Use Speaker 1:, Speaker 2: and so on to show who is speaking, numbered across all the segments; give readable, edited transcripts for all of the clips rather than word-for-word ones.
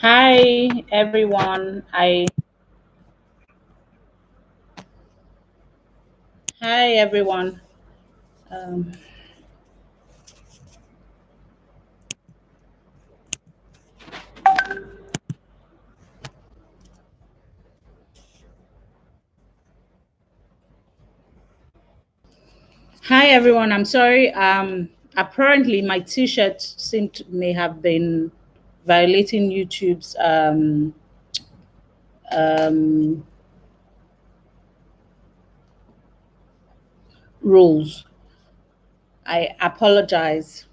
Speaker 1: Hi everyone. Hi everyone. Um, Hi everyone. I'm sorry. Apparently my T-shirt seemed to may have been violating YouTube's um, rules. I apologize.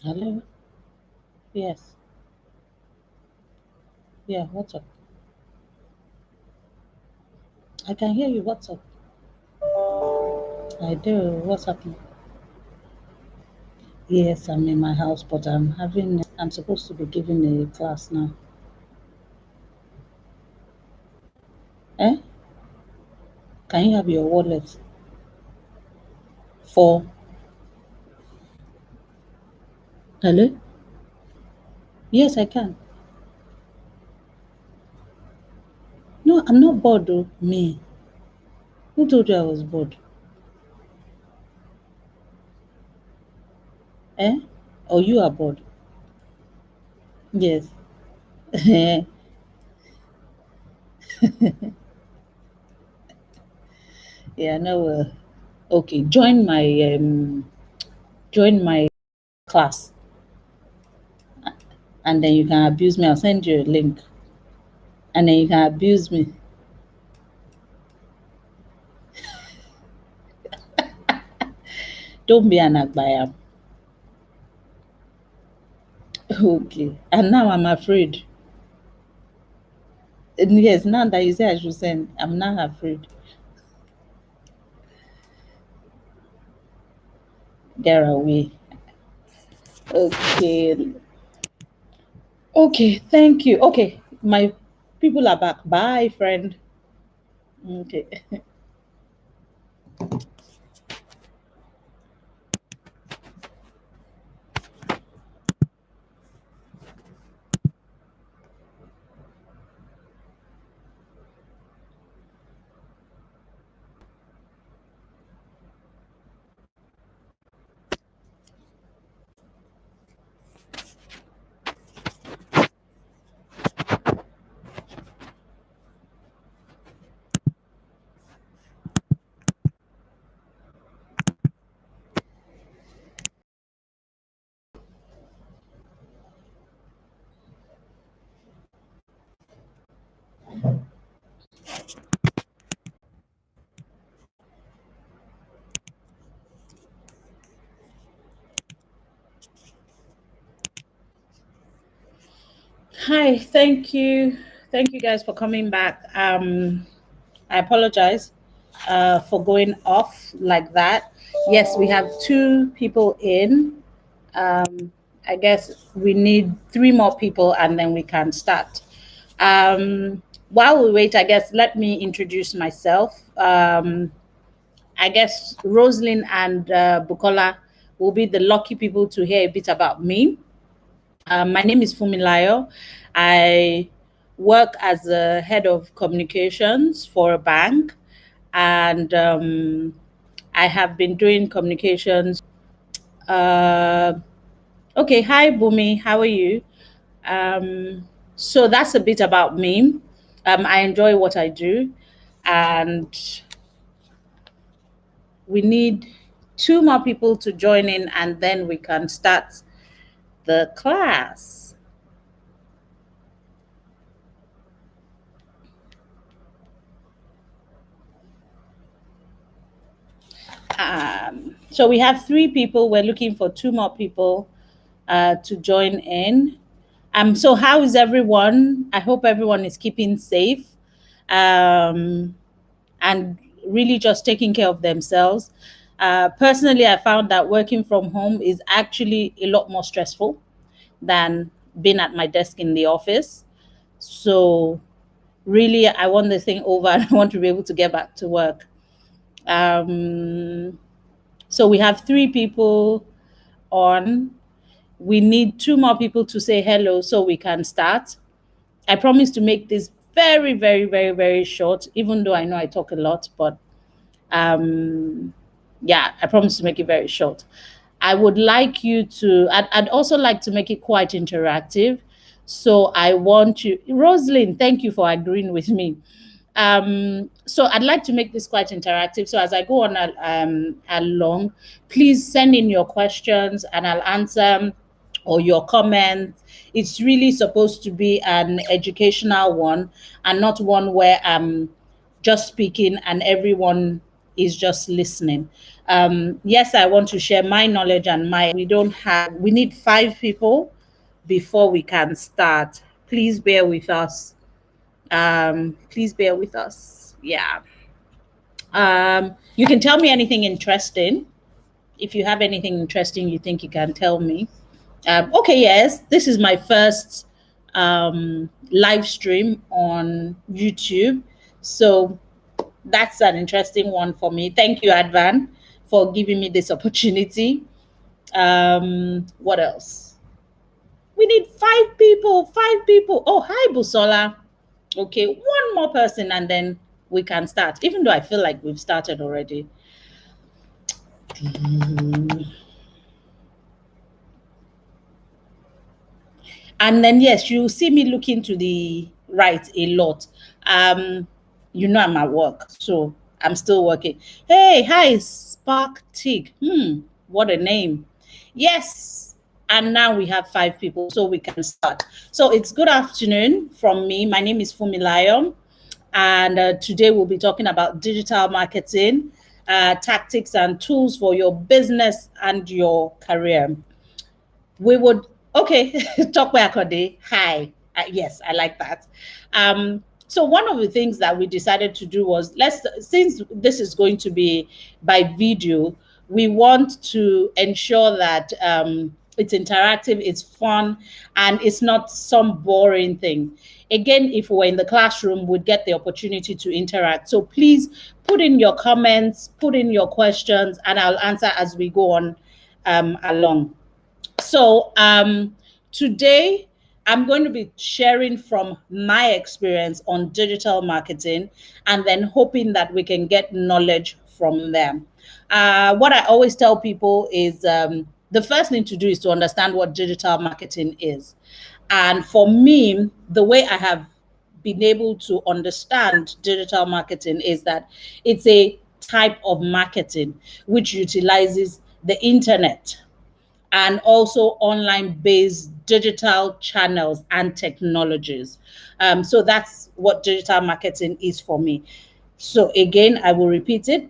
Speaker 1: Hello. Yes. Yeah. What's up? I can hear you. What's up? I do. What's happening? Yes, I'm in my house, but I'm supposed to be giving a class now. Eh? Can you have your wallet for? Hello. Yes, I can. No, I'm not bored though. Me. Who told you I was bored? Eh? Or you are bored? Yes. Yeah, no. Okay, join my class, and then you can abuse me. I'll send you a link, and then you can abuse me. Don't be an agbaya. Okay, and now I'm afraid. And yes, now that you say I should send, I'm now afraid. Get away. Okay. Okay, thank you. Okay, my people are back. Bye, friend. Okay. Hi, thank you. Thank you guys for coming back. I apologize for going off like that. Yes, we have two people in. I guess we need three more people and then we can start. While we wait, I guess let me introduce myself. I guess Rosalind and Bukola will be the lucky people to hear a bit about me. My name is Fumilayo. I work as a head of communications for a bank, and I have been doing communications. Uh, okay, hi Bumi, how are you? So that's a bit about me. I enjoy what I do, and we need two more people to join in, and then we can start the class. So we have three people. We're looking for two more people to join in. So how is everyone? I hope everyone is keeping safe um, and really just taking care of themselves. Personally, I found that working from home is actually a lot more stressful than being at my desk in the office. So really, I want the thing over and I want to be able to get back to work. Um, so we have three people on. We need two more people to say hello so we can start. I promise to make this very, very, very, very short, even though I know I talk a lot, but um, yeah, I promise to make it very short. I would like you to, I'd also like to make it quite interactive. So I want you, Rosalind, thank you for agreeing with me. So I'd like to make this quite interactive. So as I go on along, please send in your questions and I'll answer or your comments. It's really supposed to be an educational one and not one where I'm just speaking and everyone is just listening. Yes, I want to share my knowledge and we need five people before we can start. Please bear with us. Please bear with us. Yeah. You can tell me anything interesting. If you have anything interesting you think you can tell me. Okay, yes, this is my first live stream on YouTube. So that's an interesting one for me. Thank you, Advan, for giving me this opportunity. What else? We need five people, five people. Oh, hi, Busola. Okay, one more person and then we can start, even though I feel like we've started already. And then, yes, you see me looking to the right a lot. Um, I'm at work, so I'm still working. Hey, hi, Spark Tig. What a name. Yes. And now we have 5 people, so we can start. So it's good afternoon from me. My name is Fumilayo, and today we'll be talking about digital marketing, tactics and tools for your business and your career. We would, okay, talk back a day. Hi. Yes, I like that. So one of the things that we decided to do was, since this is going to be by video, we want to ensure that it's interactive, it's fun, and it's not some boring thing. Again, if we're in the classroom, we'd get the opportunity to interact. So please put in your comments, put in your questions, and I'll answer as we go on along. So today I'm going to be sharing from my experience on digital marketing, and then hoping that we can get knowledge from them. What I always tell people is the first thing to do is to understand what digital marketing is. And for me, the way I have been able to understand digital marketing is that it's a type of marketing which utilizes the internet and also online based digital channels and technologies. So that's what digital marketing is for me. So again, I will repeat it.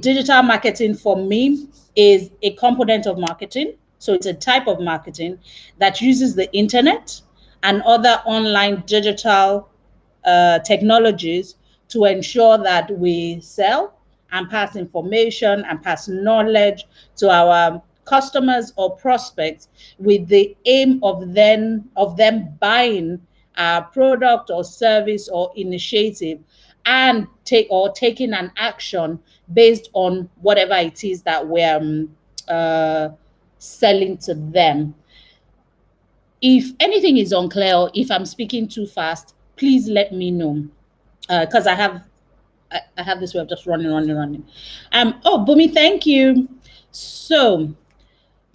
Speaker 1: Digital marketing for me is a component of marketing. So it's a type of marketing that uses the internet and other online digital technologies to ensure that we sell and pass information and pass knowledge to our customers or prospects with the aim of them buying a product or service or initiative and taking an action based on whatever it is that we're selling to them. If anything is unclear or if I'm speaking too fast, please let me know, because I have this way of just running. Oh, Bumi, thank you. So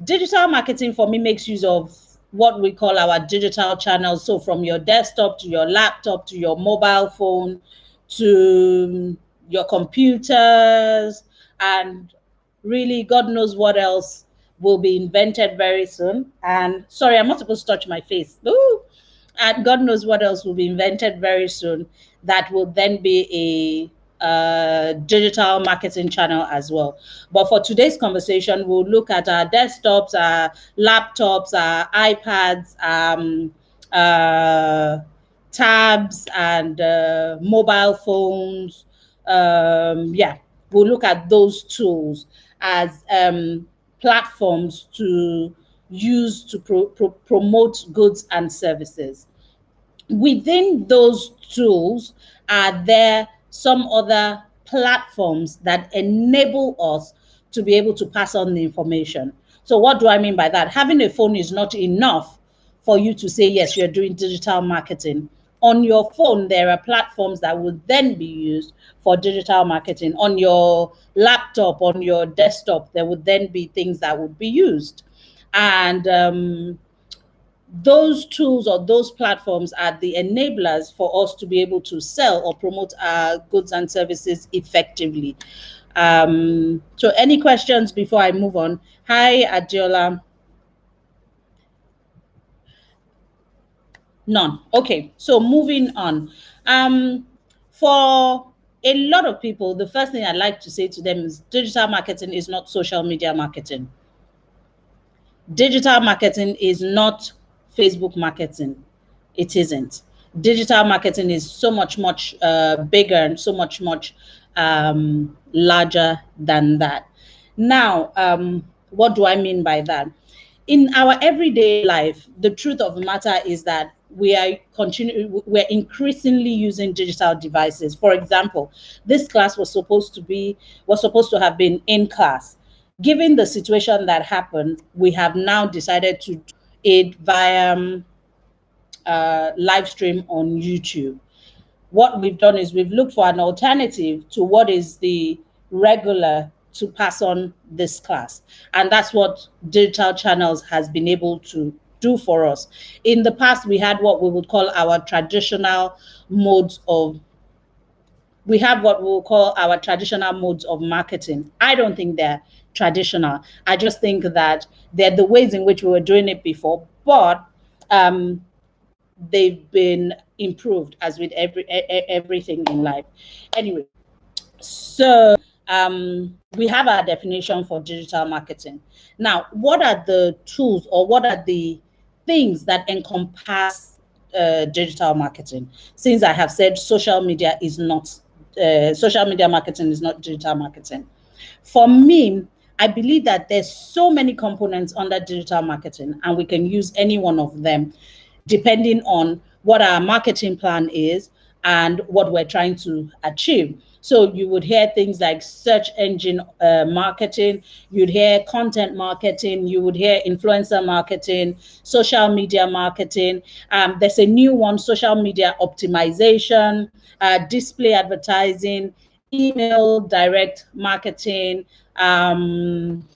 Speaker 1: digital marketing for me makes use of what we call our digital channels. So from your desktop to your laptop to your mobile phone to your computers, and really God knows what else will be invented very soon. And sorry, I'm not supposed to touch my face. Ooh. And God knows what else will be invented very soon that will then be a digital marketing channel as well. But for today's conversation, we'll look at our desktops, our laptops, our iPads, tabs, and mobile phones. Yeah, we'll look at those tools as platforms to use to promote goods and services. Within those tools, are there some other platforms that enable us to be able to pass on the information? So what do I mean by that? Having a phone is not enough for you to say, yes, you're doing digital marketing. On your phone, there are platforms that would then be used for digital marketing. On your laptop, on your desktop, there would then be things that would be used. And those tools or those platforms are the enablers for us to be able to sell or promote our goods and services effectively. So any questions before I move on? Hi, Adiola. None. Okay, so moving on. For a lot of people, the first thing I'd like to say to them is digital marketing is not social media marketing. Digital marketing is not Facebook marketing. It isn't. Digital marketing is so much bigger and so much larger than that. Now, what do I mean by that? In our everyday life, the truth of the matter is that we're increasingly using digital devices. For example, this class was supposed to have been in class. Given the situation that happened, we have now decided to do it via live stream on YouTube. What we've done is we've looked for an alternative to what is the regular to pass on this class. And that's what digital channels has been able to do for us. In the past, we had what we would call our traditional modes of we have what we'll call our traditional modes of marketing. I don't think they're traditional. I just think that they're the ways in which we were doing it before, but um, they've been improved as with everything in life. Anyway, so we have our definition for digital marketing. Now, what are the tools or what are the things that encompass digital marketing? Since I have said social media marketing is not digital marketing. For me, I believe that there's so many components under digital marketing, and we can use any one of them depending on what our marketing plan is and what we're trying to achieve. So you would hear things like search engine marketing, you'd hear content marketing, you would hear influencer marketing, social media marketing. There's a new one, social media optimization, display advertising, email direct marketing, and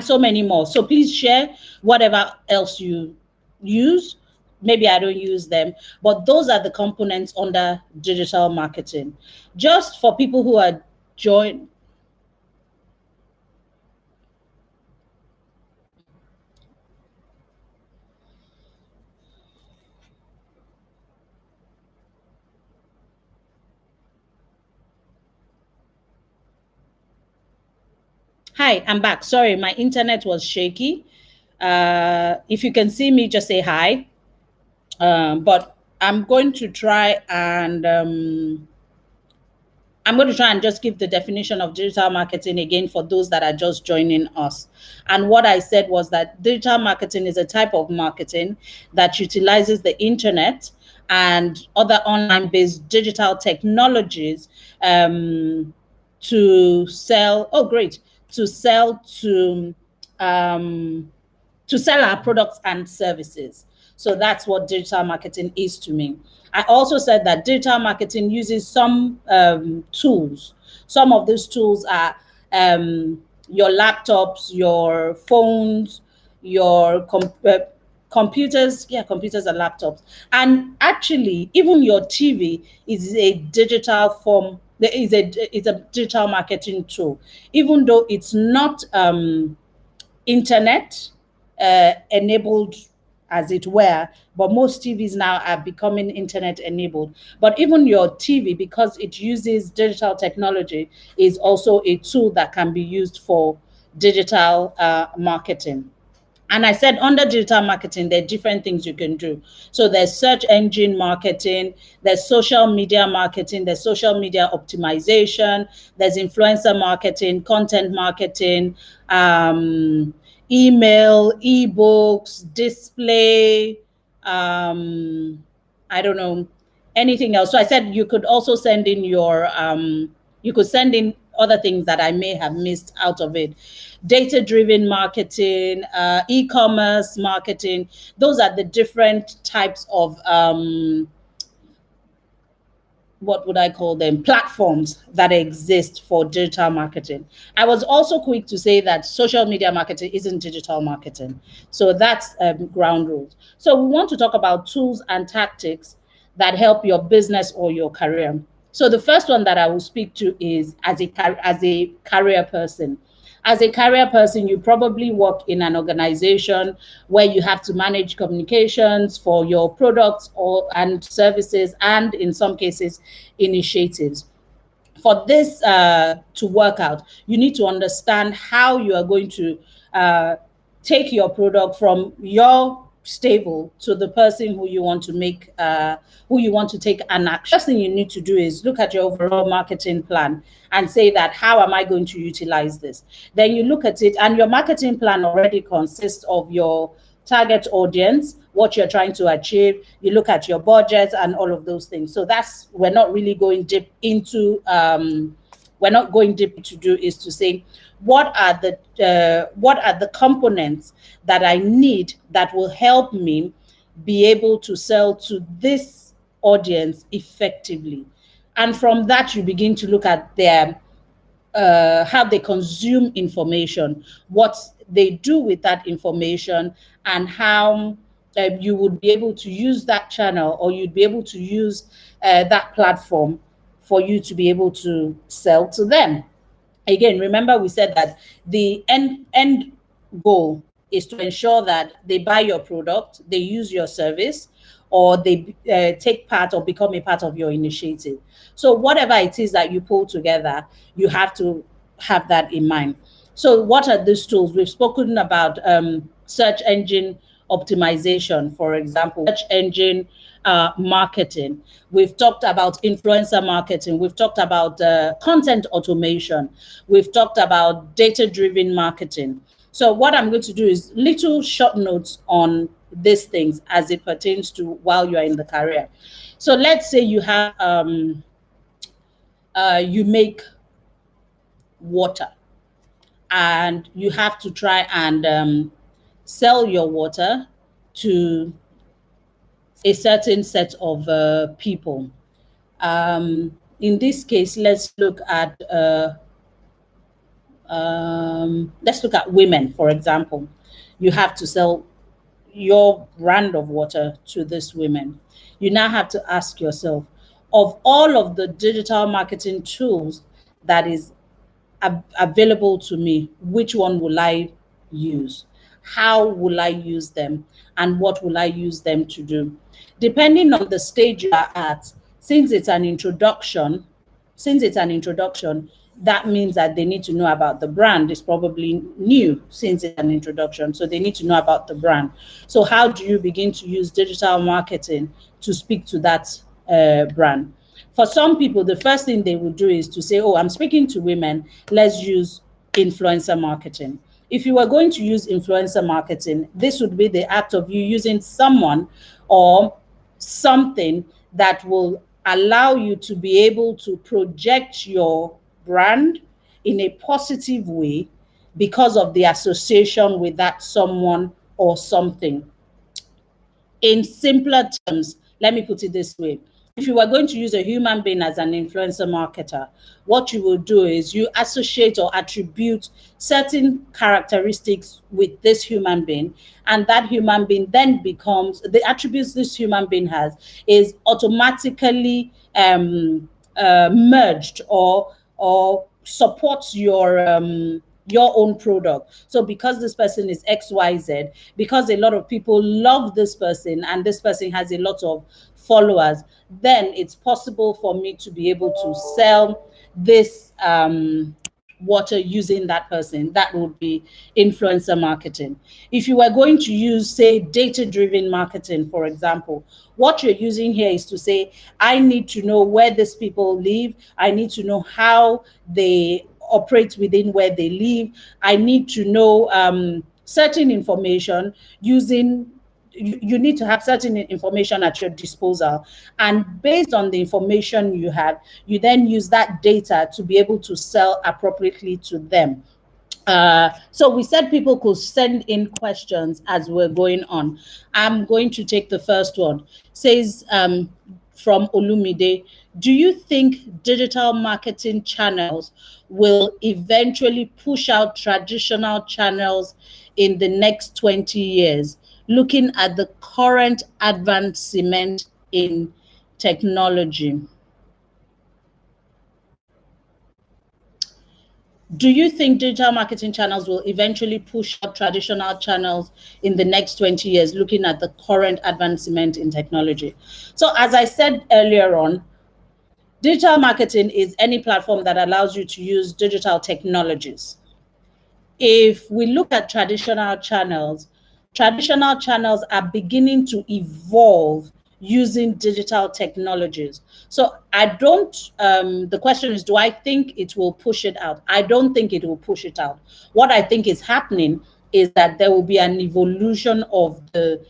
Speaker 1: so many more. So please share whatever else you use. Maybe I don't use them, but those are the components under digital marketing. Just for people who are joined. Hi, I'm back. Sorry, my internet was shaky. If you can see me, just say hi. But I'm going to try and just give the definition of digital marketing again for those that are just joining us. And what I said was that digital marketing is a type of marketing that utilizes the internet and other online based digital technologies to sell. Oh, great. To sell um, to sell our products and services. So that's what digital marketing is to me. I also said that digital marketing uses some tools. Some of these tools are your laptops, your phones, your computers. Yeah, computers and laptops. And actually, even your TV is a digital form. It's a digital marketing tool, even though it's not internet enabled, as it were, but most TVs now are becoming internet enabled. But even your TV, because it uses digital technology, is also a tool that can be used for digital marketing. And I said under digital marketing, there are different things you can do. So there's search engine marketing, there's social media marketing, there's social media optimization, there's influencer marketing, content marketing, email, ebooks, display, I don't know, anything else. So I said you could also send in you could send in other things that I may have missed out of it. Data-driven marketing, e-commerce marketing. Those are the different types of what would I call them, platforms that exist for digital marketing. I was also quick to say that social media marketing isn't digital marketing. So that's ground rules. So we want to talk about tools and tactics that help your business or your career. So the first one that I will speak to is as a career person. As a career person, you probably work in an organization where you have to manage communications for your products and services, and in some cases, initiatives. For this to work out, you need to understand how you are going to take your product from your stable to the person who you want to who you want to take an action. First thing you need to do is look at your overall marketing plan and say that, how am I going to utilize this? Then you look at it, and your marketing plan already consists of your target audience, what you're trying to achieve. You look at your budget and all of those things. So that's, we're not really going deep into we're not going deep to do is to say what are the components that I need that will help me be able to sell to this audience effectively. And from that, you begin to look at their how they consume information, what they do with that information, and how you would be able to use that channel, or you'd be able to use that platform for you to be able to sell to them. Again, remember we said that the end goal is to ensure that they buy your product, they use your service, or they take part or become a part of your initiative. So whatever it is that you pull together, you have to have that in mind. So what are these tools? We've spoken about search engine optimization, for example, search engine marketing. We've talked about influencer marketing. We've talked about content automation. We've talked about data-driven marketing. So what I'm going to do is little short notes on these things as it pertains to while you are in the career. So let's say you have you make water, and you have to try and sell your water to a certain set of people. In this case, let's look at women, for example. You have to sell your brand of water to these women. You now have to ask yourself, of all of the digital marketing tools that is available to me, which one will I use? How will I use them? And what will I use them to do? Depending on the stage you are at, since it's an introduction, since it's an introduction, that means that they need to know about the brand. It's probably new since it's an introduction, so they need to know about the brand. So how do you begin to use digital marketing to speak to that brand? For some people, the first thing they would do is to say, oh, I'm speaking to women, let's use influencer marketing. If you were going to use influencer marketing, this would be the act of you using someone or something that will allow you to be able to project your brand in a positive way because of the association with that someone or something. In simpler terms, let me put it this way. If you were going to use a human being as an influencer marketer, what you will do is you associate or attribute certain characteristics with this human being, and that human being then becomes the attributes this human being has is automatically merged or supports your own product. So because this person is XYZ, because a lot of people love this person and this person has a lot of followers, then it's possible for me to be able to sell this water using that person. That would be influencer marketing. If you were going to use, say, data-driven marketing, for example, what you're using here is to say, I need to know where these people live. I need to know how they operate within where they live. I need to know certain information using you need to have certain information at your disposal, and based on the information you have, you then use that data to be able to sell appropriately to them. So we said people could send in questions as we're going on. I'm going to take the first one. Says from Olumide, do you think digital marketing channels will eventually push out traditional channels in the next 20 years, looking at the current advancement in technology? Do you think digital marketing channels will eventually push out traditional channels in the next 20 years, looking at the current advancement in technology? So as I said earlier on, digital marketing is any platform that allows you to use digital technologies. If we look at traditional channels are beginning to evolve using digital technologies. So I don't, the question is, do I think it will push it out? I don't think it will push it out. What I think is happening is that there will be an evolution of the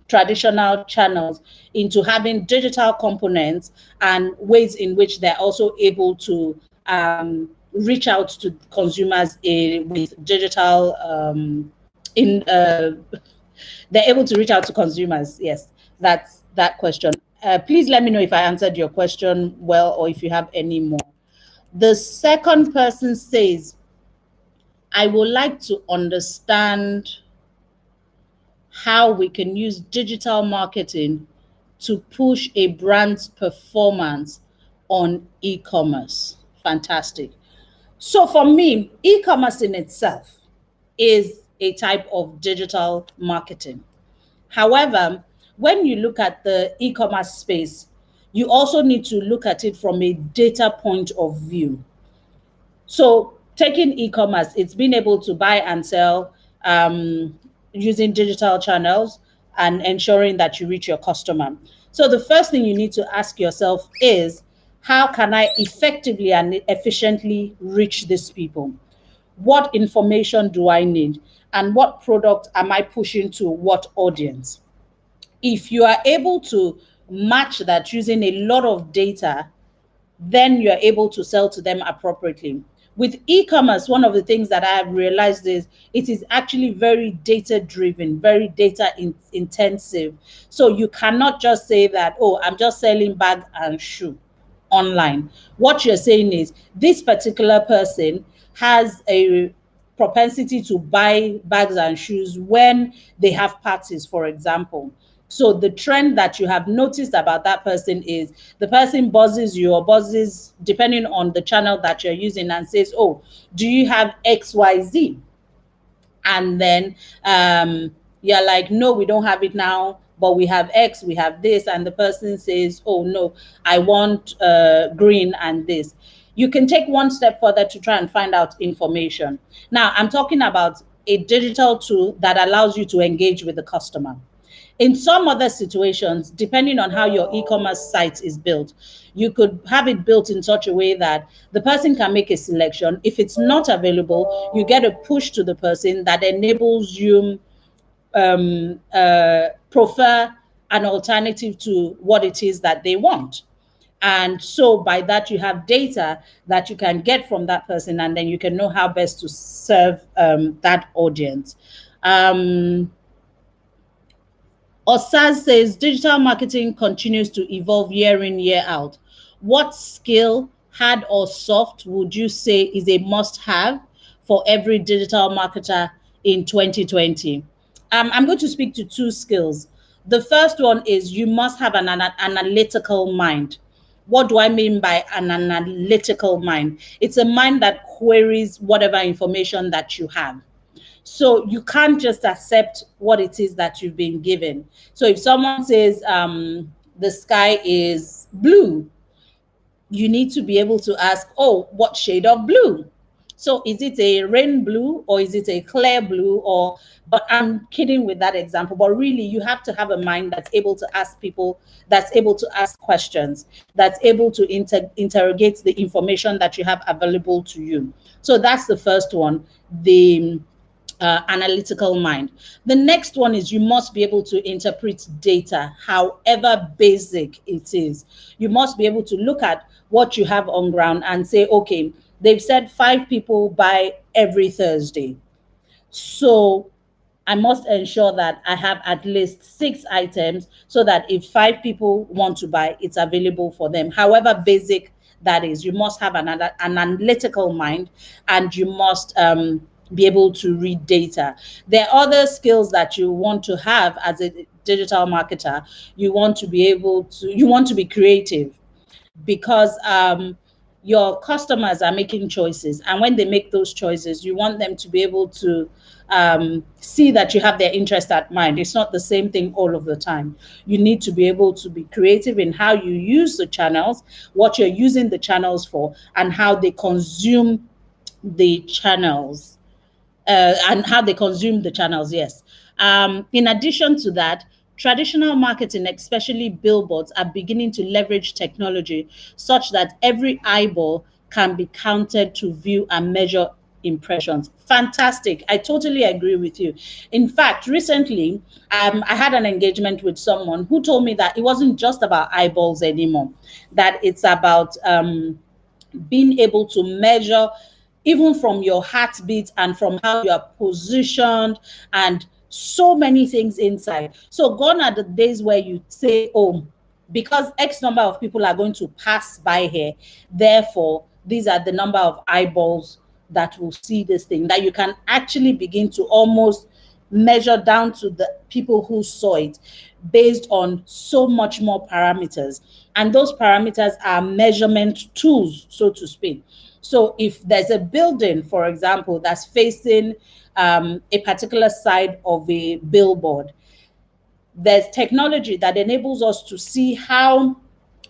Speaker 1: traditional channels into having digital components and ways in which they're also able to reach out to consumers with digital they're able to reach out to consumers. Yes, that's that question. Please let me know if I answered your question well, or if you have any more. The second person says, I would like to understand how we can use digital marketing to push a brand's performance on e-commerce. Fantastic. So for me, e-commerce in itself is a type of digital marketing. However, when you look at the e-commerce space, you also need to look at it from a data point of view. So taking e-commerce, it's being able to buy and sell using digital channels and ensuring that you reach your customer. So the first thing you need to ask yourself is, how can I effectively and efficiently reach these people? What information do I need? And what product am I pushing to what audience? If you are able to match that using a lot of data, then you're able to sell to them appropriately. With e-commerce, one of the things that I have realized is it is actually very data driven, very data intensive. So you cannot just say that, oh, I'm just selling bag and shoe online. What you're saying is this particular person has a propensity to buy bags and shoes when they have parties, for example. So the trend that you have noticed about that person is the person buzzes you or buzzes, depending on the channel that you're using, and says, oh, do you have XYZ? And then you're like, no, we don't have it now, but we have X, we have this. And the person says, oh, no, I want green and this. You can take one step further to try and find out information. Now, I'm talking about a digital tool that allows you to engage with the customer. In some other situations, depending on how your e-commerce site is built, you could have it built in such a way that the person can make a selection. If it's not available, you get a push to the person that enables you prefer an alternative to what it is that they want. And so by that, you have data that you can get from that person, and then you can know how best to serve that audience. Osaz says digital marketing continues to evolve year in, year out. What skill, hard or soft, would you say is a must have for every digital marketer in 2020? I'm going to speak to two skills. The first one is you must have an analytical mind. What do I mean by an analytical mind? It's a mind that queries whatever information that you have. So you can't just accept what it is that you've been given. So if someone says the sky is blue, you need to be able to ask, oh, what shade of blue? So is it a rain blue or is it a clear blue? Or, but I'm kidding with that example, but really you have to have a mind that's able to ask people, that's able to ask questions, that's able to interrogate the information that you have available to you. So that's the first one, the analytical mind. The next one is you must be able to interpret data, however basic it is. You must be able to look at what you have on ground and say, okay, they've said 5 people buy every Thursday. So I must ensure that I have at least 6 items so that if 5 people want to buy, it's available for them. However basic that is, you must have an analytical mind, and you must be able to read data. There are other skills that you want to have as a digital marketer. You want to be creative, because your customers are making choices, and when they make those choices, you want them to be able to see that you have their interest at mind. It's not the same thing all of the time. You need to be able to be creative in how you use the channels, what you're using the channels for, and how they consume the channels. Yes. In addition to that, traditional marketing, especially billboards, are beginning to leverage technology such that every eyeball can be counted to view and measure impressions. Fantastic. I totally agree with you. In fact, recently, I had an engagement with someone who told me that it wasn't just about eyeballs anymore, that it's about being able to measure even from your heartbeat and from how you are positioned and so many things inside. So gone are the days where you say, oh, because X number of people are going to pass by here, therefore these are the number of eyeballs that will see this thing, that you can actually begin to almost measure down to the people who saw it based on so much more parameters. And those parameters are measurement tools, so to speak. So if there's a building, for example, that's facing a particular side of a billboard, there's technology that enables us to see how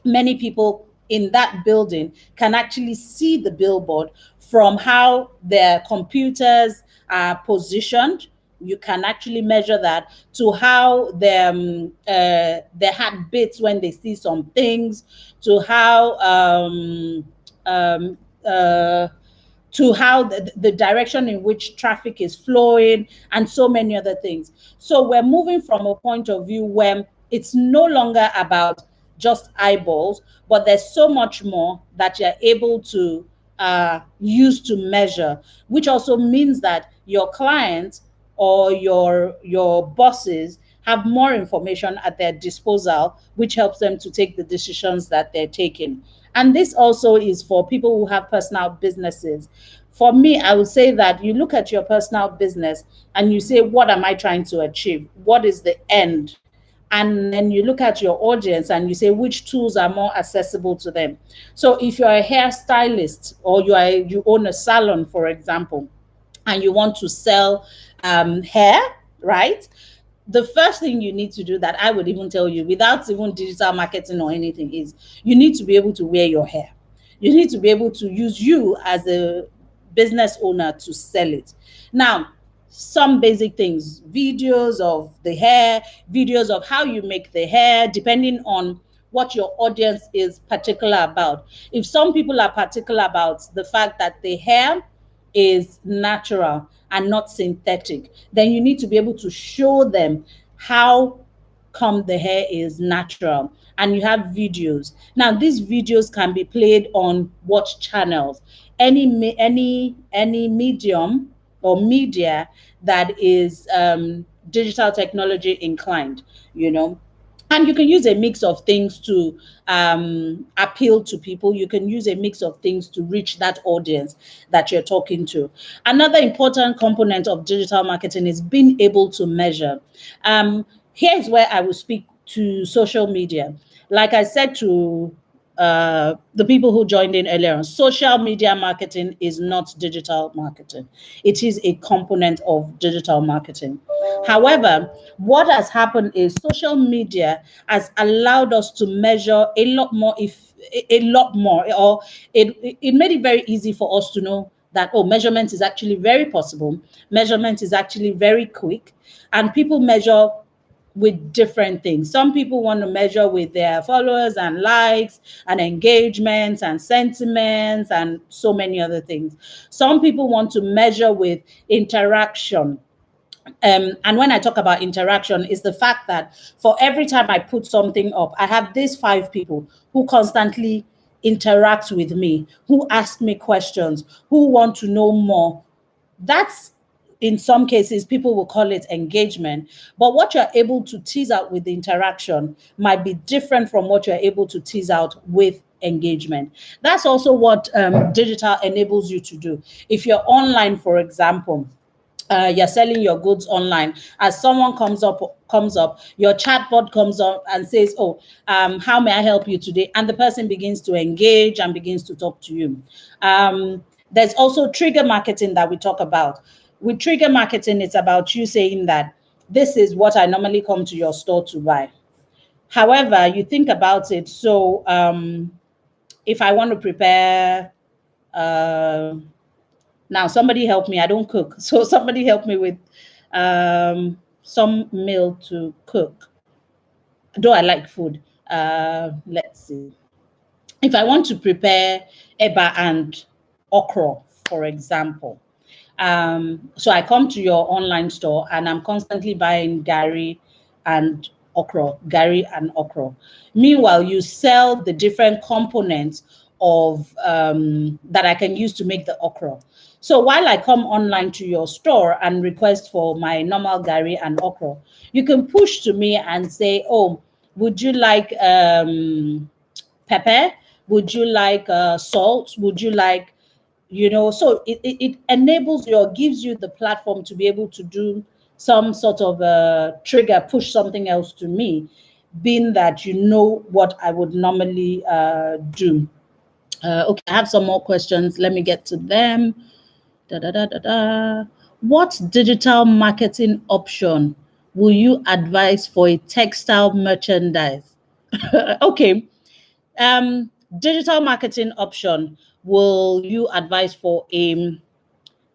Speaker 1: many people in that building can actually see the billboard from how their computers are positioned. You can actually measure that to how their heart beats when they see some things, to how um, uh, the direction in which traffic is flowing, and so many other things. So we're moving from a point of view where it's no longer about just eyeballs, but there's so much more that you're able to use to measure, which also means that your clients or your bosses have more information at their disposal, which helps them to take the decisions that they're taking. And this also is for people who have personal businesses. For me, I would say that you look at your personal business and you say, what am I trying to achieve? What is the end? And then you look at your audience and you say which tools are more accessible to them. So if you're a hairstylist or you own a salon, for example, and you want to sell hair, right? The first thing you need to do, that I would even tell you without even digital marketing or anything, is you need to be able to wear your hair. You need to be able to use you as a business owner to sell it. Now, some basic things, videos of the hair, videos of how you make the hair, depending on what your audience is particular about. If some people are particular about the fact that the hair is natural and not synthetic, then you need to be able to show them how come the hair is natural, and you have videos. Now these videos can be played on what channels? Any medium or media that is digital technology inclined, you know. And you can use a mix of things to appeal to people. You can use a mix of things to reach that audience that you're talking to. Another important component of digital marketing is being able to measure. Here's where I will speak to social media. Like I said to the people who joined in earlier on, social media marketing is not digital marketing. It is a component of digital marketing. However, what has happened is social media has allowed us to measure a lot more, or it made it very easy for us to know that, oh, measurement is actually very possible. Measurement is actually very quick, and people measure with different things. Some people want to measure with their followers and likes and engagements and sentiments and so many other things. Some people want to measure with interaction. And when I talk about interaction, is the fact that for every time I put something up, I have these 5 people who constantly interact with me, who ask me questions, who want to know more. That's, in some cases, people will call it engagement. But what you're able to tease out with the interaction might be different from what you're able to tease out with engagement. That's also what digital enables you to do. If you're online, for example, you're selling your goods online, as someone comes up, your chatbot comes up and says, oh, how may I help you today? And the person begins to engage and begins to talk to you. There's also trigger marketing that we talk about. With trigger marketing, it's about you saying that this is what I normally come to your store to buy. However, you think about it. So if I want to prepare uh, now, somebody help me. I don't cook. So somebody help me with some meal to cook. Though I like food. Let's see. If I want to prepare eba and okra, for example, so I come to your online store and I'm constantly buying gari and okra. Meanwhile, you sell the different components of that I can use to make the okra. So while I come online to your store and request for my normal gari and okra, you can push to me and say, oh, would you like pepper? Would you like salt? Would you like, so it enables you or gives you the platform to be able to do some sort of a trigger, push something else to me, being that you know what I would normally do. Okay, I have some more questions. Let me get to them. Da, da, da, da, da. What digital marketing option will you advise for a textile merchandise? Okay. Digital marketing option will you advise for a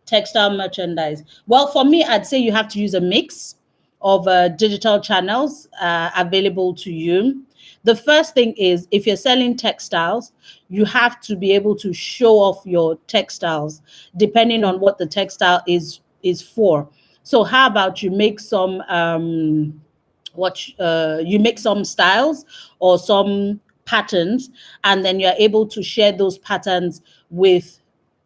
Speaker 1: textile merchandise? Well, for me, I'd say you have to use a mix of digital channels available to you. The first thing is, if you're selling textiles, you have to be able to show off your textiles depending on what the textile is for. So how about you make some you make some styles or some patterns, and then you're able to share those patterns with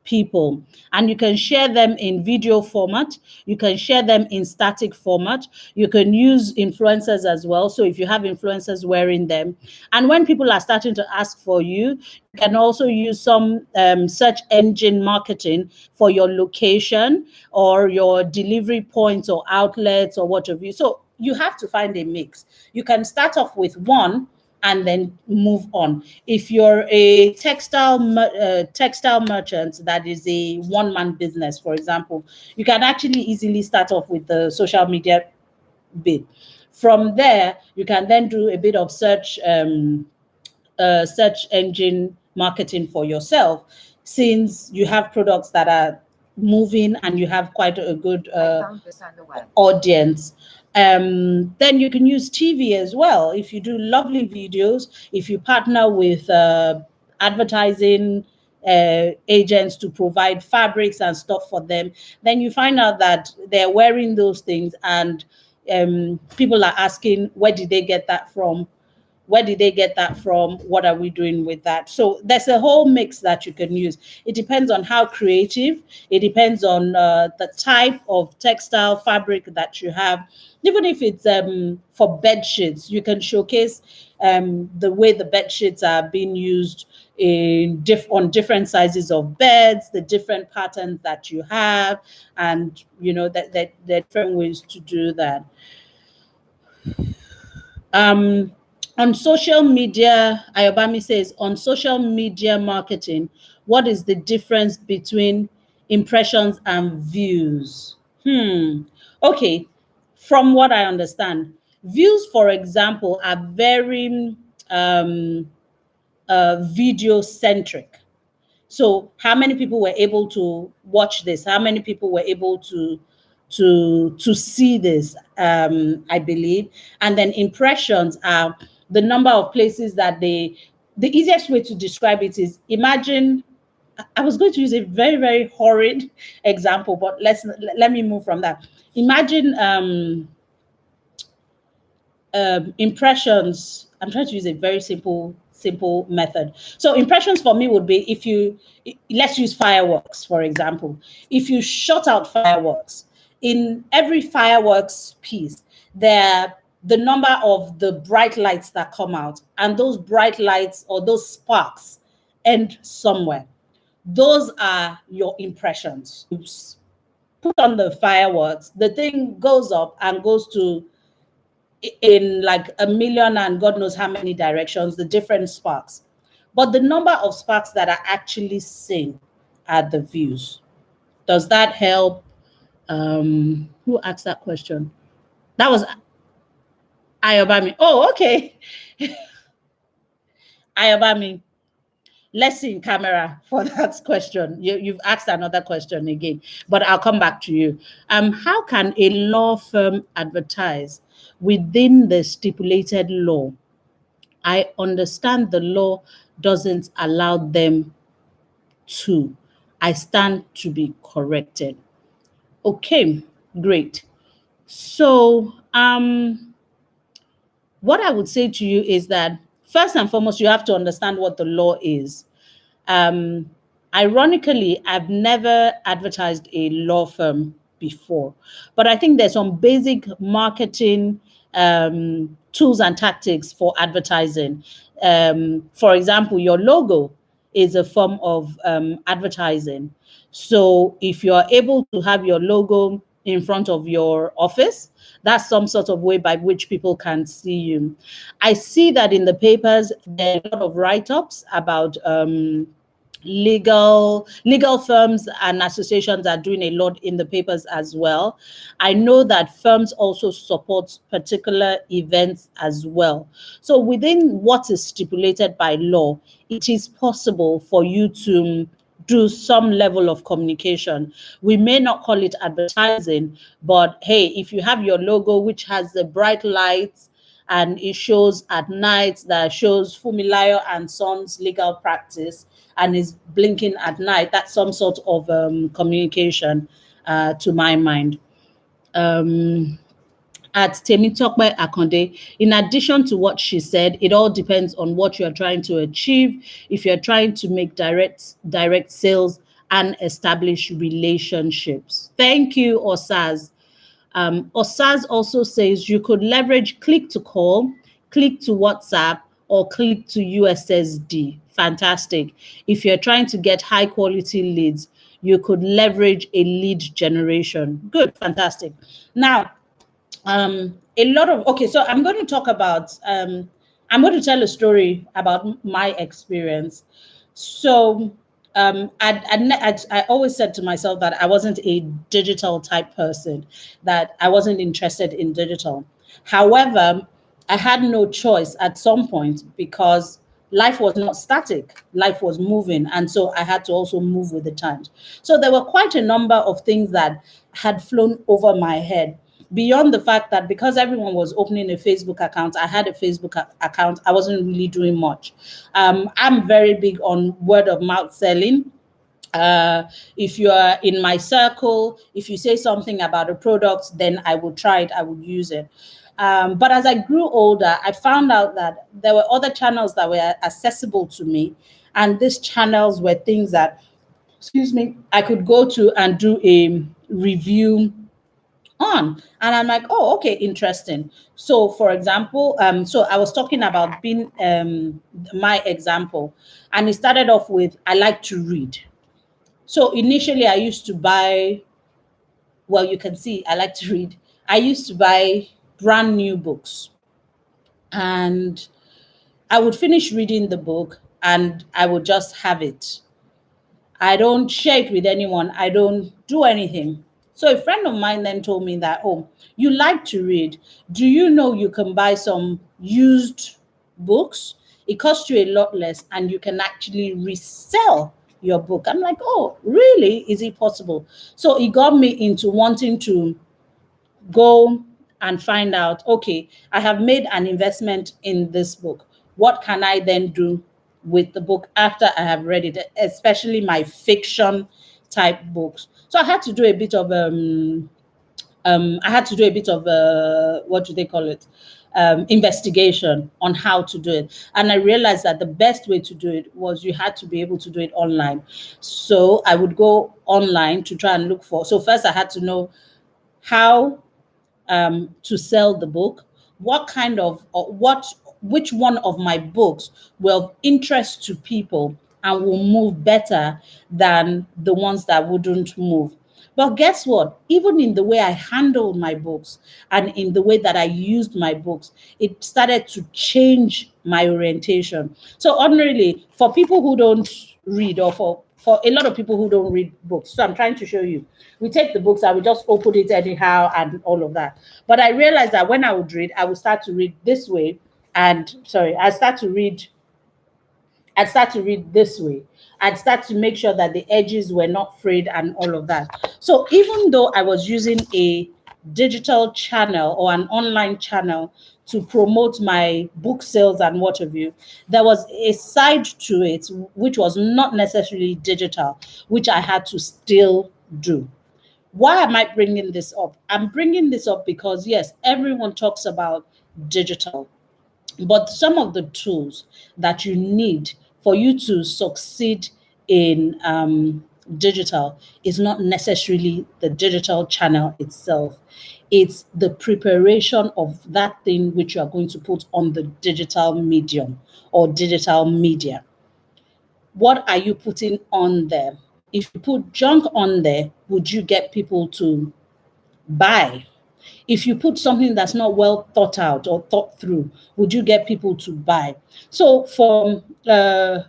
Speaker 1: people, and you can share them in video format, you can share them in static format, you can use influencers as well. So if you have influencers wearing them, and when people are starting to ask for you, you can also use some search engine marketing for your location or your delivery points or outlets or what have you. So you have to find a mix. You can start off with one and then move on. If you're a textile merchant that is a one-man business, for example, you can actually easily start off with the social media bit. From there, you can then do a bit of search engine marketing for yourself, since you have products that are moving and you have quite a good audience. Then you can use TV as well. If you do lovely videos, if you partner with advertising agents to provide fabrics and stuff for them, then you find out that they're wearing those things, and people are asking, where did they get that from? Where did they get that from? What are we doing with that? So there's a whole mix that you can use. It depends on how creative, it depends on the type of textile fabric that you have. Even if it's for bed sheets, you can showcase the way the bed sheets are being used on different sizes of beds, the different patterns that you have, and that there are different ways to do that. On social media, Ayobami says, on social media marketing, what is the difference between impressions and views? Okay, from what I understand, views, for example, are very video centric. So how many people were able to watch this? How many people were able to see this? I believe. And then impressions are the number of places that the easiest way to describe it is, imagine, I was going to use a very, very horrid example, but let me move from that. Imagine impressions. I'm trying to use a very simple method. So impressions for me would be, let's use fireworks, for example. If you shot out fireworks, in every fireworks piece, the number of the bright lights that come out, and those bright lights or those sparks end somewhere. Those are your impressions. Put on the fireworks, the thing goes up and goes to in like a million and God knows how many directions, the different sparks. But the number of sparks that are actually seen are the views. Does that help? Who asked that question? That was Ayobami. Oh, okay. Ayobami, let's see in camera for that question. You've asked another question again, but I'll come back to you. How can a law firm advertise within the stipulated law? I understand the law doesn't allow them to. I stand to be corrected. Okay, great. So, what I would say to you is that first and foremost, you have to understand what the law is. Ironically, I've never advertised a law firm before, but I think there's some basic marketing tools and tactics for advertising. For example, your logo is a form of advertising. So if you're able to have your logo in front of your office. That's some sort of way by which people can see you. I see that in the papers, there are a lot of write-ups about legal firms and associations are doing a lot in the papers as well. I know that firms also support particular events as well. So within what is stipulated by law, it is possible for you to do some level of communication. We may not call it advertising, but hey, if you have your logo which has the bright lights and it shows at night, that shows Fumilayo and Sons legal practice, and is blinking at night, that's some sort of communication to my mind. At Temitope Akonde, in addition to what she said, it all depends on what you're trying to achieve. If you're trying to make direct sales and establish relationships. Thank you, Osaz. Osaz also says you could leverage click to call, click to WhatsApp, or click to USSD. Fantastic. If you're trying to get high quality leads, you could leverage a lead generation. Good, fantastic. Now, a lot of, okay, so I'm going to talk about, I'm going to tell a story about my experience. So I always said to myself that I wasn't a digital type person, that I wasn't interested in digital. However, I had no choice at some point because life was not static, life was moving. And so I had to also move with the times. So there were quite a number of things that had flown over my head, beyond the fact that because everyone was opening a Facebook account, I had a Facebook account. I wasn't really doing much. I'm very big on word of mouth selling. If you are in my circle, if you say something about a product, then I will try it, I will use it. But as I grew older, I found out that there were other channels that were accessible to me. And these channels were things that, excuse me, I could go to and do a review on. And I'm like, oh, okay, interesting. So for example, so I was talking about being my example, and it started off with I like to read. So initially I used to buy, well, you can see I like to read. I used to buy brand new books, and I would finish reading the book and I would just have it. I don't share it with anyone. I don't do anything. So a friend of mine then told me that, oh, you like to read. Do you know you can buy some used books? It costs you a lot less and you can actually resell your book. I'm like, oh, really? Is it possible? So it got me into wanting to go and find out, okay, I have made an investment in this book. What can I then do with the book after I have read it, especially my fiction type books? So I had to do a bit of what do they call it? Investigation on how to do it. And I realized that the best way to do it was you had to be able to do it online. So I would go online to try and look for. So first I had to know how to sell the book, what kind of, or which one of my books will of interest to people and will move better than the ones that wouldn't move. But guess what? Even in the way I handled my books and in the way that I used my books, it started to change my orientation. So ordinarily, for people who don't read, or for a lot of people who don't read books, so I'm trying to show you, we take the books and we just open it anyhow and all of that. But I realized that when I would read, I would start to read this way, and sorry, I'd start to read this way. I'd start to make sure that the edges were not frayed and all of that. So even though I was using a digital channel or an online channel to promote my book sales and what have you, there was a side to it which was not necessarily digital, which I had to still do. Why am I bringing this up? I'm bringing this up because, yes, everyone talks about digital, but some of the tools that you need for you to succeed in digital is not necessarily the digital channel itself. It's the preparation of that thing which you are going to put on the digital medium or digital media. What are you putting on there? If you put junk on there, would you get people to buy? If you put something that's not well thought out or thought through, would you get people to buy? So for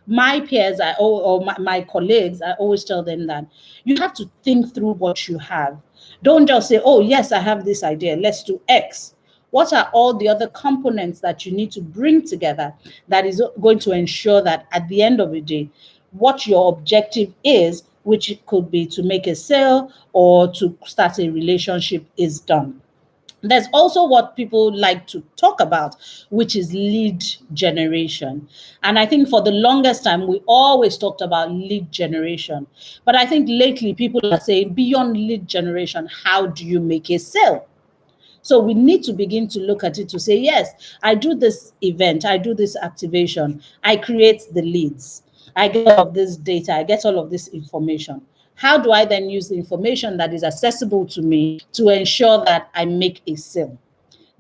Speaker 1: my peers, or my colleagues, I always tell them that you have to think through what you have. Don't just say, oh, yes, I have this idea, let's do X. What are all the other components that you need to bring together that is going to ensure that at the end of the day, what your objective is, which could be to make a sale or to start a relationship, is done? There's also what people like to talk about, which is lead generation. And I think for the longest time, we always talked about lead generation. But I think lately people are saying, beyond lead generation, how do you make a sale? So we need to begin to look at it to say, yes, I do this event, I do this activation, I create the leads, I get all of this data, I get all of this information. How do I then use the information that is accessible to me to ensure that I make a sale?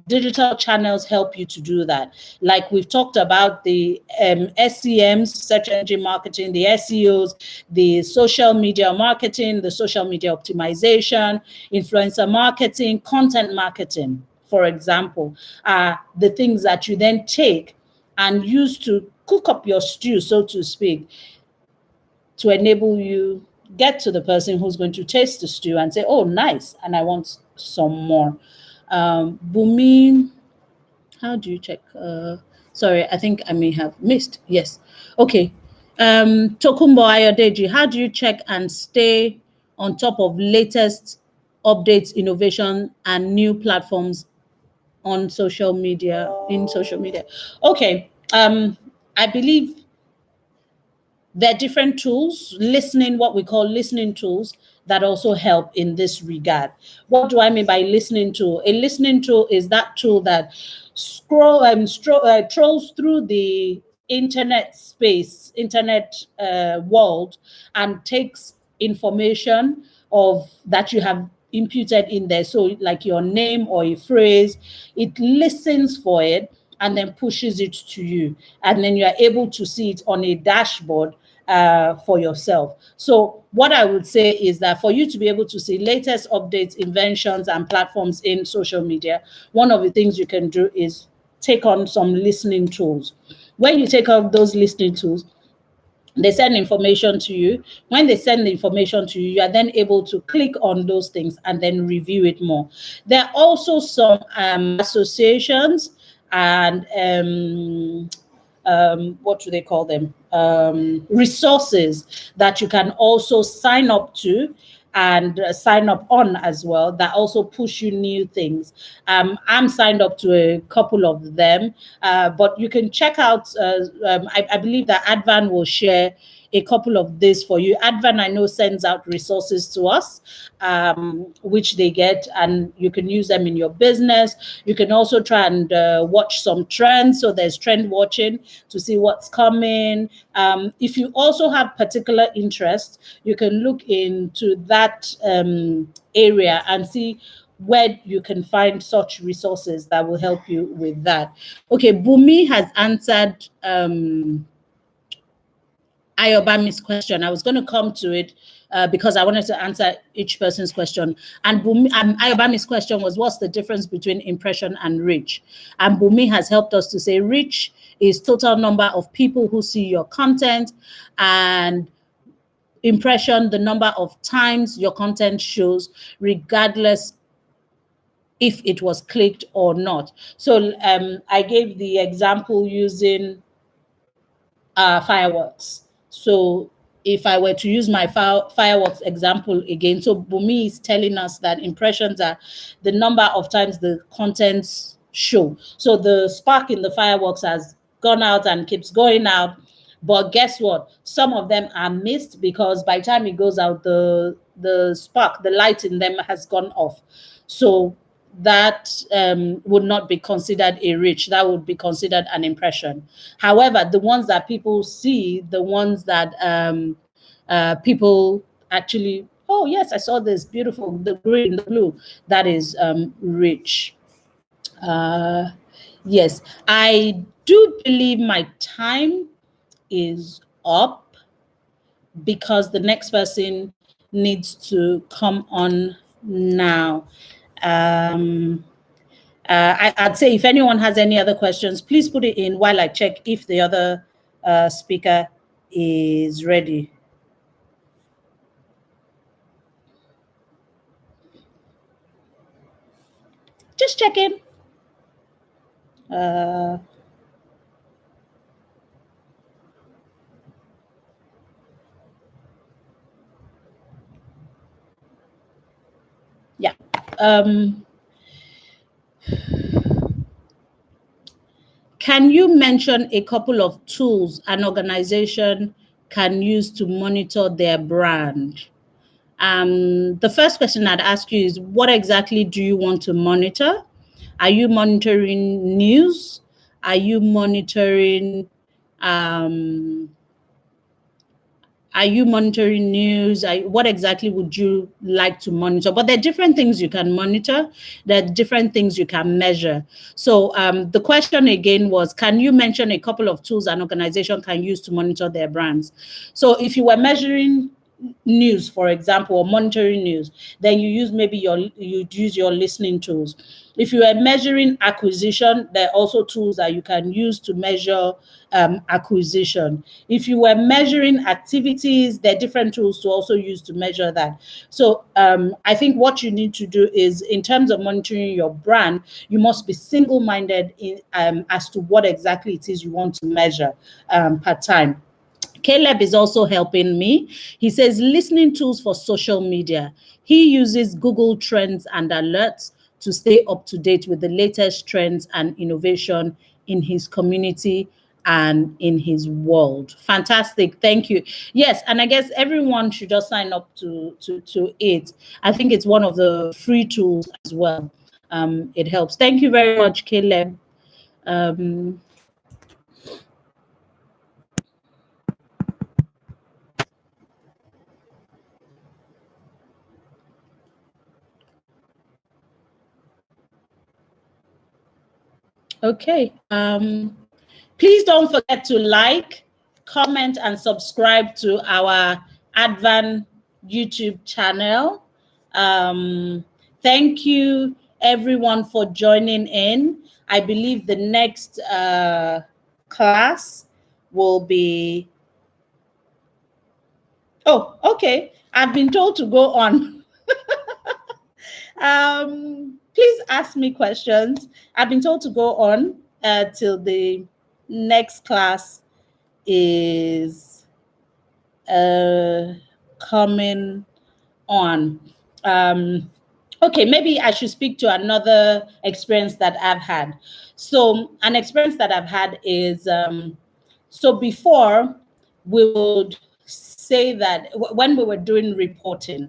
Speaker 1: Digital channels help you to do that. Like we've talked about the SEMs, search engine marketing, the SEOs, the social media marketing, the social media optimization, influencer marketing, content marketing, for example, are the things that you then take and use to cook up your stew, so to speak, to enable you get to the person who's going to taste the stew and say, oh, nice, and I want some more. Bumi, how do you check? Sorry, I think I may have missed. Yes. Okay. Tokumbo Ayodeji, how do you check and stay on top of latest updates, innovation, and new platforms on social media, in social media? Okay. I believe there are different tools, what we call listening tools, that also help in this regard. What do I mean by listening tool? A listening tool is that tool that trolls through the internet space, internet world, and takes information of that you have imputed in there. So, like your name or a phrase, it listens for it and then pushes it to you. And then you are able to see it on a dashboard for yourself. So what I would say is that for you to be able to see latest updates, inventions, and platforms in social media, one of the things you can do is take on some listening tools. When you take on those listening tools, they send information to you. When they send the information to you, you are then able to click on those things and then review it more. There are also some associations and what do they call them? Resources that you can also sign up to and sign up on as well, that also push you new things. I'm signed up to a couple of them, but you can check out, I believe that ADVAN will share a couple of this for you. ADVAN, I know, sends out resources to us, which they get, and you can use them in your business. You can also try and watch some trends. So there's trend watching to see what's coming. If you also have particular interest, you can look into that area and see where you can find such resources that will help you with that. Okay, Bumi has answered Ayobami's question. I was going to come to it because I wanted to answer each person's question. And Ayobami's question was, what's the difference between impression and reach? And Bumi has helped us to say reach is total number of people who see your content, and impression, the number of times your content shows, regardless if it was clicked or not. So I gave the example using fireworks. So if I were to use my fireworks example again, so Bumi is telling us that impressions are the number of times the contents show. So the spark in the fireworks has gone out and keeps going out. But guess what? Some of them are missed because by the time it goes out, the spark, the light in them has gone off. So that would not be considered a reach. That would be considered an impression. However, the ones that people see, the ones that people actually, oh yes, I saw this beautiful, the green, the blue, that is reach. Yes, I do believe my time is up because the next person needs to come on now. Um, I'd say if anyone has any other questions, please put it in while I check if the other speaker is ready. Just checking. Yeah. Can you mention a couple of tools an organization can use to monitor their brand? The first question I'd ask you is, what exactly do you want to monitor? Are you monitoring news? Are you monitoring um, are you monitoring news? What exactly would you like to monitor? But there are different things you can monitor. There are different things you can measure. So the question again was, can you mention a couple of tools an organization can use to monitor their brands? So if you were measuring news, for example, or monitoring news, then you'd use your listening tools. If you are measuring acquisition, there are also tools that you can use to measure acquisition. If you were measuring activities, there are different tools to also use to measure that. So I think what you need to do is, in terms of monitoring your brand, you must be single-minded as to what exactly it is you want to measure per time. Caleb is also helping me. He says listening tools for social media. He uses Google Trends and alerts to stay up to date with the latest trends and innovation in his community and in his world. Fantastic. Thank you. Yes, and I guess everyone should just sign up to it. I think it's one of the free tools as well. It helps. Thank you very much, Caleb. Okay. Please don't forget to like, comment, and subscribe to our ADVAN YouTube channel. Thank you, everyone, for joining in. I believe the next class will be... Oh, okay. I've been told to go on. Please ask me questions. I've been told to go on till the next class is coming on. Okay, maybe I should speak to another experience that I've had. So an experience that I've had is, so before we would say that when we were doing reporting,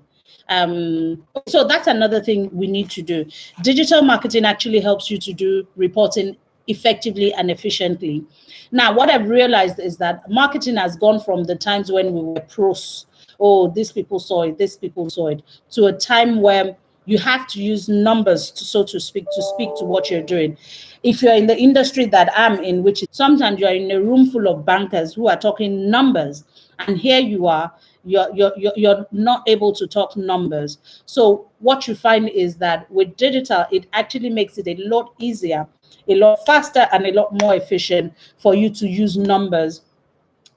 Speaker 1: so that's another thing we need to do. Digital marketing actually helps you to do reporting effectively and efficiently. Now, what I've realized is that marketing has gone from the times when we were pros, oh, these people saw it, these people saw it, to a time where you have to use numbers, so to speak to what you're doing. If you're in the industry that I'm in, which is sometimes you're in a room full of bankers who are talking numbers, and here you are, you're not able to talk numbers. So what you find is that with digital, it actually makes it a lot easier, a lot faster, and a lot more efficient for you to use numbers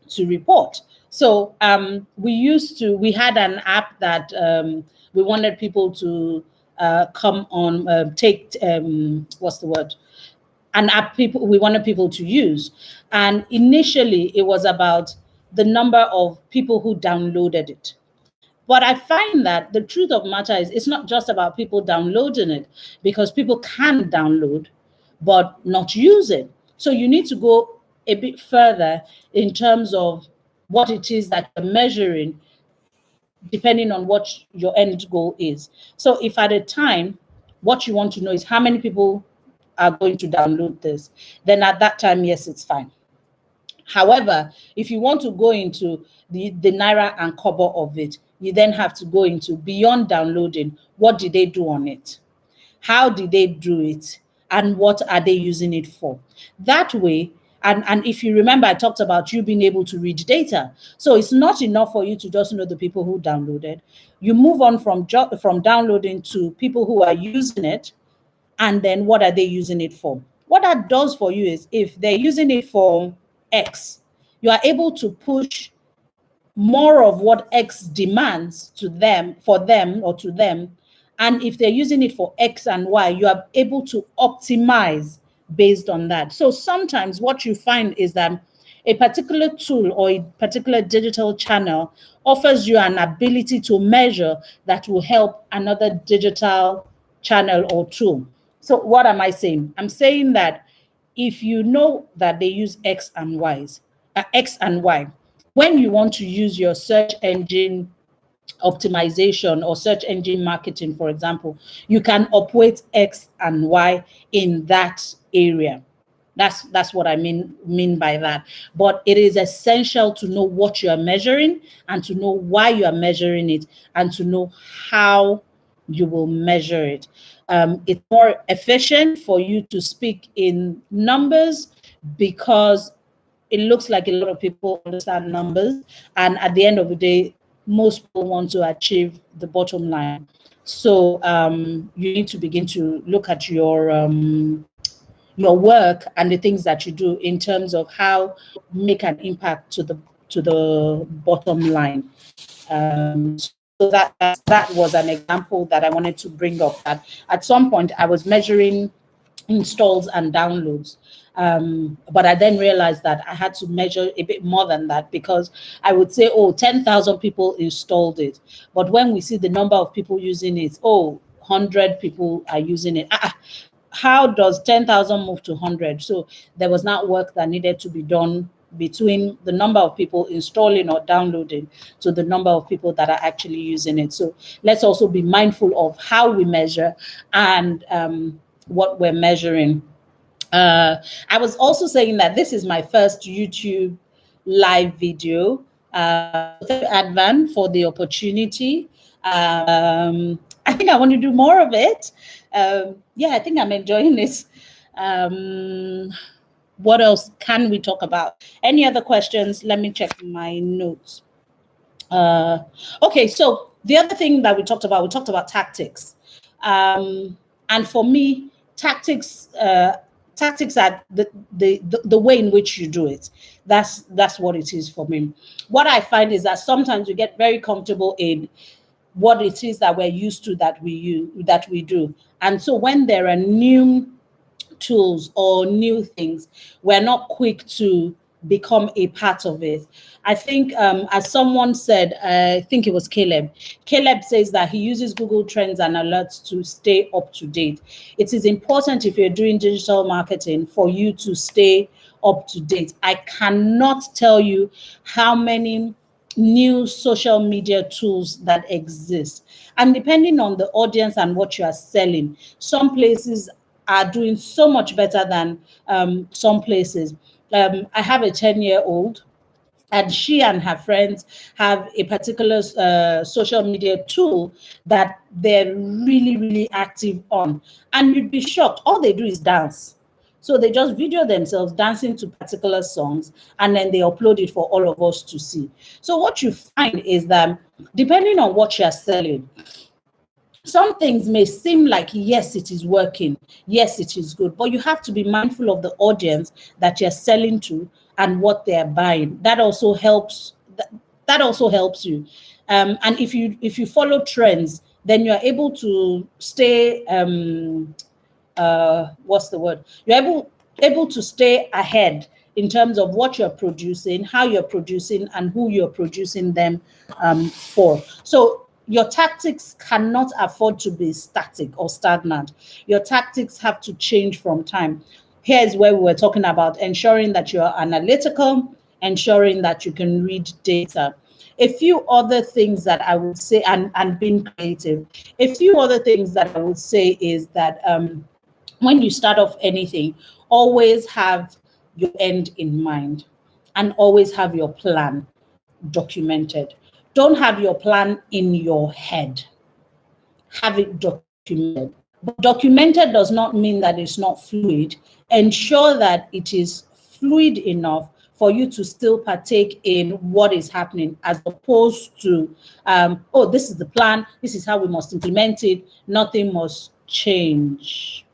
Speaker 1: to report. So we had an app that we wanted people to come on, what's the word? An app we wanted people to use. And initially it was about the number of people who downloaded it. But I find that the truth of the matter is, it's not just about people downloading it, because people can download but not use it. So you need to go a bit further in terms of what it is that you're measuring, depending on what your end goal is. So if at a time, what you want to know is how many people are going to download this, then at that time, yes, it's fine. However, if you want to go into the naira and kobo of it, you then have to go into beyond downloading. What did they do on it? How did they do it? And what are they using it for? That way, And if you remember, I talked about you being able to read data. So it's not enough for you to just know the people who downloaded. You move on from downloading to people who are using it, and then what are they using it for? What that does for you is, if they're using it for X, you are able to push more of what X demands to them, for them or to them. And if they're using it for X and Y, you are able to optimize based on that. So sometimes what you find is that a particular tool or a particular digital channel offers you an ability to measure that will help another digital channel or tool. So what am I saying? I'm saying that if you know that they use X and Y, when you want to use your search engine optimization or search engine marketing, for example, you can operate X and Y in that area. That's what I mean by that. But it is essential to know what you are measuring, and to know why you are measuring it, and to know how you will measure it. It's more efficient for you to speak in numbers, because it looks like a lot of people understand numbers, and at the end of the day, most people want to achieve the bottom line. So you need to begin to look at your work and the things that you do in terms of how make an impact to the bottom line. So that was an example that I wanted to bring up. That at some point I was measuring installs and downloads. But I then realized that I had to measure a bit more than that, because I would say, oh, 10,000 people installed it. But when we see the number of people using it, oh, 100 people are using it. How does 10,000 move to 100? So there was not work that needed to be done between the number of people installing or downloading to the number of people that are actually using it. So let's also be mindful of how we measure and what we're measuring. I was also saying that this is my first YouTube live video. Thank you, ADVAN, for the opportunity. I think I want to do more of it. Yeah, I think I'm enjoying this. What else can we talk about? Any other questions? Let me check my notes. Okay, so the other thing that we talked about tactics. And for me, tactics are the way in which you do it. That's what it is for me. What I find is that sometimes we get very comfortable in what it is that we're used to, that we do. And so when there are new tools or new things, we're not quick to become a part of it. I think, as someone said, I think it was Caleb says that he uses Google Trends and alerts to stay up to date. It is important, if you're doing digital marketing, for you to stay up to date. I cannot tell you how many new social media tools that exist, and depending on the audience and what you are selling, some places are doing so much better than some places. I have a 10-year-old, and she and her friends have a particular social media tool that they're really, really active on. And you'd be shocked. All they do is dance. So they just video themselves dancing to particular songs, and then they upload it for all of us to see. So what you find is that depending on what you're selling, some things may seem like, yes, it is working, yes, it is good, but you have to be mindful of the audience that you're selling to and what they're buying. That also helps. That also helps you. And if you follow trends, then you're able to stay. What's the word? You're able to stay ahead in terms of what you're producing, how you're producing, and who you're producing them for. So your tactics cannot afford to be static or stagnant. Your tactics have to change from time. Here's where we were talking about ensuring that you're analytical, ensuring that you can read data. A few other things that I would say, and being creative, a few other things that I would say is that when you start off anything, always have your end in mind, and always have your plan documented. Don't have your plan in your head. Have it documented. But documented does not mean that it's not fluid. Ensure that it is fluid enough for you to still partake in what is happening, as opposed to, oh, this is the plan, this is how we must implement it, nothing must change.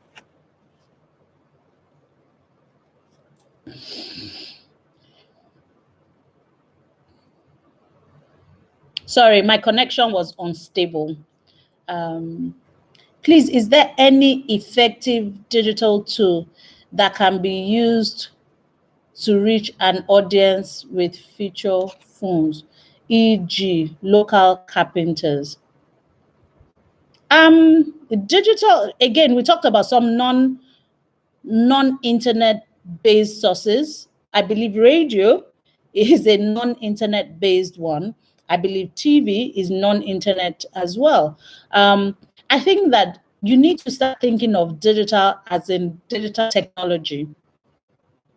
Speaker 1: Sorry, my connection was unstable. Please, is there any effective digital tool that can be used to reach an audience with feature phones, e.g., local carpenters? Digital, again, we talked about some non-internet based sources. I believe radio is a non-internet based one. I believe TV is non-internet as well. I think that you need to start thinking of digital as in digital technology,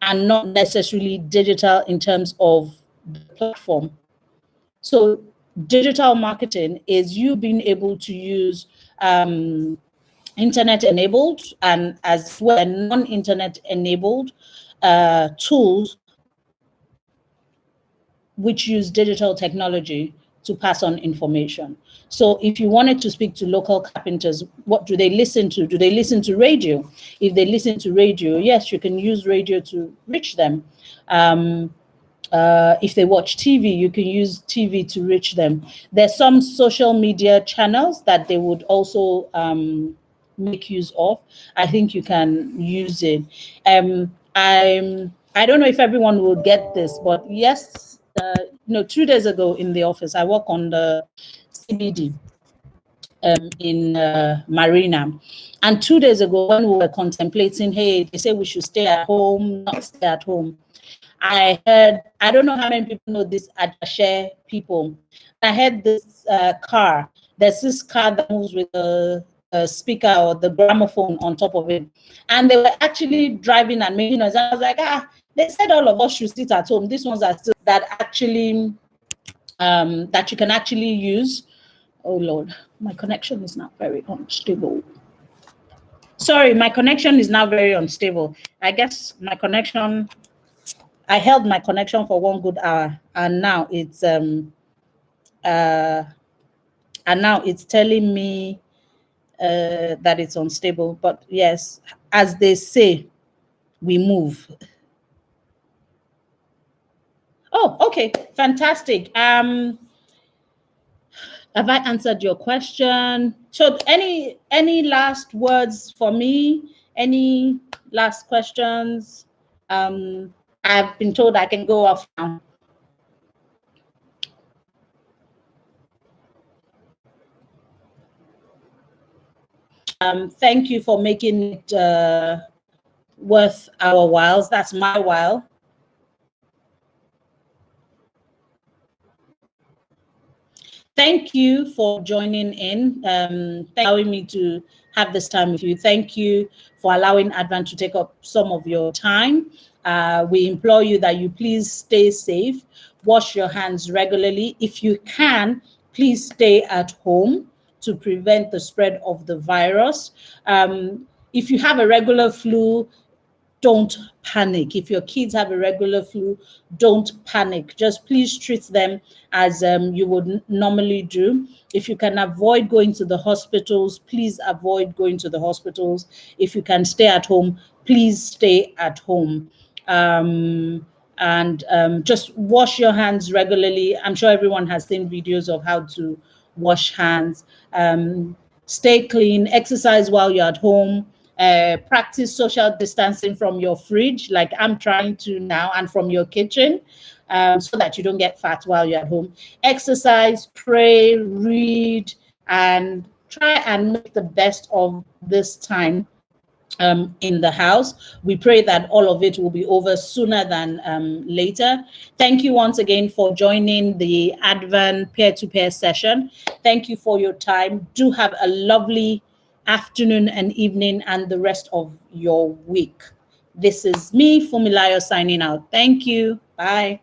Speaker 1: and not necessarily digital in terms of the platform. So digital marketing is you being able to use internet enabled and as well non-internet enabled tools which use digital technology to pass on information. So if you wanted to speak to local carpenters, what do they listen to? Do they listen to radio? If they listen to radio, yes, you can use radio to reach them. If they watch TV, you can use TV to reach them. There's some social media channels that they would also make use of. I think you can use it. I don't know if everyone will get this, but yes, 2 days ago in the office, I work on the CBD in Marina. And 2 days ago, when we were contemplating, hey, they say we should stay at home, not stay at home, I heard, I don't know how many people know this Adashare people. I heard this car. There's this car that moves with a speaker or the gramophone on top of it. And they were actually driving and making noise. I was like, they said all of us should sit at home. These ones are still that actually, that you can actually use. Oh Lord, my connection is not very unstable. Sorry, my connection is now very unstable. I guess my connection, I held my connection for 1 good hour, and now it's telling me that it's unstable. But yes, as they say, we move. Oh, okay, fantastic. Have I answered your question? So any last words for me? Any last questions? I've been told I can go off now. Thank you for making it worth our whiles. That's my while. Thank you for joining in. Allowing me to have this time with you. Thank you for allowing ADVAN to take up some of your time. We implore you that you please stay safe, wash your hands regularly. If you can, please stay at home to prevent the spread of the virus. If you have a regular flu, don't panic. If your kids have a regular flu, don't panic. Just please treat them as you would normally do. If you can avoid going to the hospitals, please avoid going to the hospitals. If you can stay at home, please stay at home. Just wash your hands regularly. I'm sure everyone has seen videos of how to wash hands. Stay clean, exercise while you're at home. Practice social distancing from your fridge, like I'm trying to now, and from your kitchen, so that you don't get fat while you're at home. Exercise, pray, read, and try and make the best of this time in the house. We pray that all of it will be over sooner than later. Thank you once again for joining the ADVAN peer-to-peer session. Thank you for your time. Do have a lovely afternoon and evening and the rest of your week. This is me, Fumilayo, signing out. Thank you. Bye.